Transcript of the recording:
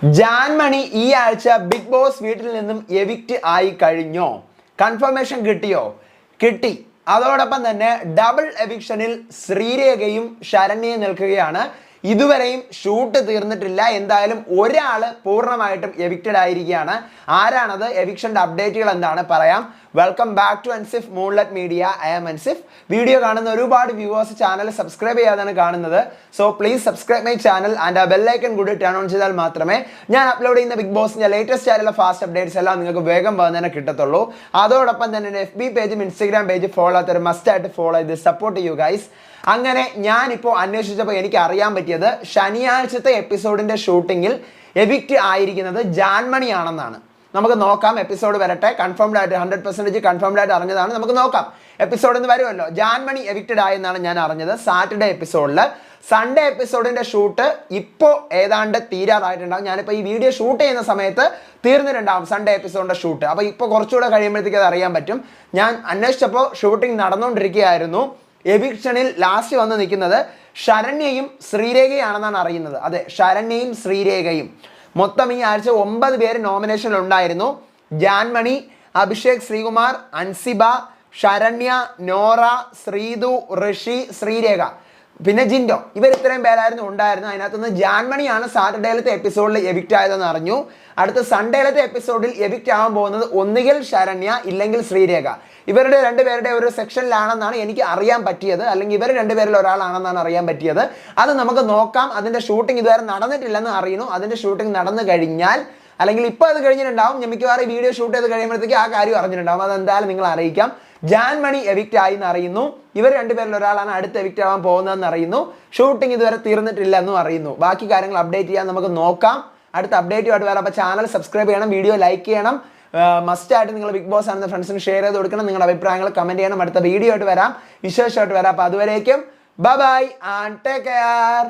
ജാൻമണി ഈ ആഴ്ച big boss വീട്ടിൽ നിന്നും എവിക്റ്റ് ആയി കഴിഞ്ഞോ? കൺഫർമേഷൻ കിട്ടിയോ? കിട്ടി. അതോടൊപ്പം തന്നെ ഡബിൾ എവിക്ഷനിൽ ശ്രീരേഖയും ശരണ്യയും നിൽക്കുകയാണ്. ഇതുവരെയും ഷൂട്ട് തീർന്നിട്ടില്ല. എന്തായാലും ഒരാള് പൂർണ്ണമായിട്ടും എവിക്റ്റഡ് ആയിരിക്കുകയാണ്. ആരാണത്? എവിക്ഷന്റെ അപ്ഡേറ്റുകൾ എന്താണ് പറയാം. Welcome back to Ansif Moonlight Media. I am Ansif. Video കാണുന്ന ഒരുപാട് വ്യൂവേഴ്സ് ചാനൽ സബ്സ്ക്രൈബ് ചെയ്യാതാണ് കാണുന്നത്. So please subscribe my channel and ആ ബെല്ലൈക്കൺ കൂടി ടേൺ ഓൺ ചെയ്താൽ മാത്രമേ ഞാൻ അപ്ലോഡ് ചെയ്യുന്ന ബിഗ് ബോസിന്റെ ലേറ്റസ്റ്റ് ആയിട്ടുള്ള ഫാസ്റ്റ് അപ്ഡേറ്റ്സ് എല്ലാം നിങ്ങൾക്ക് വേഗം തന്നെ കിട്ടത്തുള്ളൂ. അതോടൊപ്പം തന്നെ FB പേജും ഇൻസ്റ്റാഗ്രാം പേജ് ഫോളോ ആത്തവർ മസ്റ്റ് ആയിട്ട് ഫോളോ ചെയ്ത് സപ്പോർട്ട് ചെയ്യൂ ഗൈസ്. അങ്ങനെ ഞാനിപ്പോൾ അന്വേഷിച്ചപ്പോൾ എനിക്ക് അറിയാൻ പറ്റിയത് ശനിയാഴ്ചത്തെ എപ്പിസോഡിന്റെ ഷൂട്ടിങ്ങിൽ എവിക്റ്റ് ആയിരിക്കുന്നത് ജാൻമണി ആണെന്നാണ്. നമുക്ക് നോക്കാം, എപ്പിസോഡ് വരട്ടെ. കൺഫേംഡ് ആയിട്ട് 100% കൺഫേംഡ് ആയിട്ട് അറിഞ്ഞതാണ്. നമുക്ക് നോക്കാം, എപ്പിസോഡ് എന്ന് വരുമല്ലോ. ജാൻമണി എവിക്റ്റഡ് ആയെന്നാണ് ഞാൻ അറിഞ്ഞത് സാറ്റർഡേ എപ്പിസോഡിൽ. സൺഡേ എപ്പിസോഡിന്റെ ഷൂട്ട് ഇപ്പോൾ ഏതാണ്ട് തീരാറായിട്ടുണ്ടാകും. ഞാനിപ്പോൾ ഈ വീഡിയോ ഷൂട്ട് ചെയ്യുന്ന സമയത്ത് തീർന്നിട്ടുണ്ടാകും സൺഡേ എപ്പിസോഡിന്റെ ഷൂട്ട്. അപ്പോൾ ഇപ്പോൾ കുറച്ചുകൂടെ കഴിയുമ്പോഴത്തേക്ക് അത് അറിയാൻ പറ്റും. ഞാൻ അന്വേഷിച്ചപ്പോൾ ഷൂട്ടിംഗ് നടന്നുകൊണ്ടിരിക്കുകയായിരുന്നു. എവിക്ഷനിൽ ലാസ്റ്റ് വന്ന് നിൽക്കുന്നത് ശരണ്യയും ശ്രീരേഖയാണെന്നാണ് അറിയുന്നത്. അതെ, ശരണ്യയും ശ്രീരേഖയും. മൊത്തം ഈ ആഴ്ച 9 പേര് നോമിനേഷനിൽ ഉണ്ടായിരുന്നു. ജാൻമണി, അഭിഷേക് ശ്രീകുമാർ, അൻസിബ, ശരണ്യ, നോറ, ശ്രീതു, ഋഷി, ശ്രീരേഖ, പിന്നെ ജിൻഡോ. ഇവർ ഇത്രയും പേരായിരുന്നു ഉണ്ടായിരുന്നു. അതിനകത്തുനിന്ന് ജാൻമണിയാണ് സാറ്റർഡേയിലത്തെ എപ്പിസോഡിൽ എവിക്റ്റ് ആയതെന്ന് അറിഞ്ഞു. അടുത്ത സൺഡേയിലത്തെ എപ്പിസോഡിൽ എവിക്റ്റ് ആവാൻ പോകുന്നത് ഒന്നുകിൽ ശരണ്യ ഇല്ലെങ്കിൽ ശ്രീരേഖ. ഇവരുടെ രണ്ടുപേരുടെ ഒരു സെക്ഷനിലാണെന്നാണ് എനിക്ക് അറിയാൻ പറ്റിയത്. അല്ലെങ്കിൽ ഇവർ രണ്ടുപേരിൽ ഒരാളാണെന്നാണ് അറിയാൻ പറ്റിയത്. അത് നമുക്ക് നോക്കാം. അതിന്റെ ഷൂട്ടിംഗ് ഇതുവരെ നടന്നിട്ടില്ലെന്ന് അറിയുന്നു. അതിന്റെ ഷൂട്ടിംഗ് നടന്നു കഴിഞ്ഞാൽ, അല്ലെങ്കിൽ ഇപ്പോൾ അത് കഴിഞ്ഞിട്ടുണ്ടാവും, ഞാൻ മിക്കവാറും ഈ വീഡിയോ ഷൂട്ട് ചെയ്ത് കഴിയുമ്പോഴത്തേക്ക് ആ കാര്യം അറിഞ്ഞിട്ടുണ്ടാവും. അതെന്തായാലും നിങ്ങൾ അറിയിക്കാം. ജാൻമണി എവിക്റ്റ് ആയി എന്ന് അറിയുന്നു. ഇവർ രണ്ടുപേരിൽ ഒരാളാണ് അടുത്ത് എവിക്റ്റ് ആവാൻ പോകുന്നതെന്ന് അറിയുന്നു. ഷൂട്ടിംഗ് ഇതുവരെ തീർന്നിട്ടില്ല എന്നും അറിയുന്നു. ബാക്കി കാര്യങ്ങൾ അപ്ഡേറ്റ് ചെയ്യാൻ നമുക്ക് നോക്കാം. അടുത്ത അപ്ഡേറ്റുമായിട്ട് വരാം. അപ്പോൾ ചാനൽ സബ്സ്ക്രൈബ് ചെയ്യണം, വീഡിയോ ലൈക്ക് ചെയ്യണം. മസ്റ്റായിട്ട് നിങ്ങൾ ബിഗ് ബോസ് ആണെന്ന ഫ്രണ്ട്സിന് ഷെയർ ചെയ്ത് കൊടുക്കണം. നിങ്ങളുടെ അഭിപ്രായങ്ങൾ കമൻറ്റ് ചെയ്യണം. അടുത്ത വീഡിയോ ആയിട്ട് വരാം, വിശേഷമായിട്ട് വരാം. അപ്പോൾ അതുവരേക്കും bye bye and take care.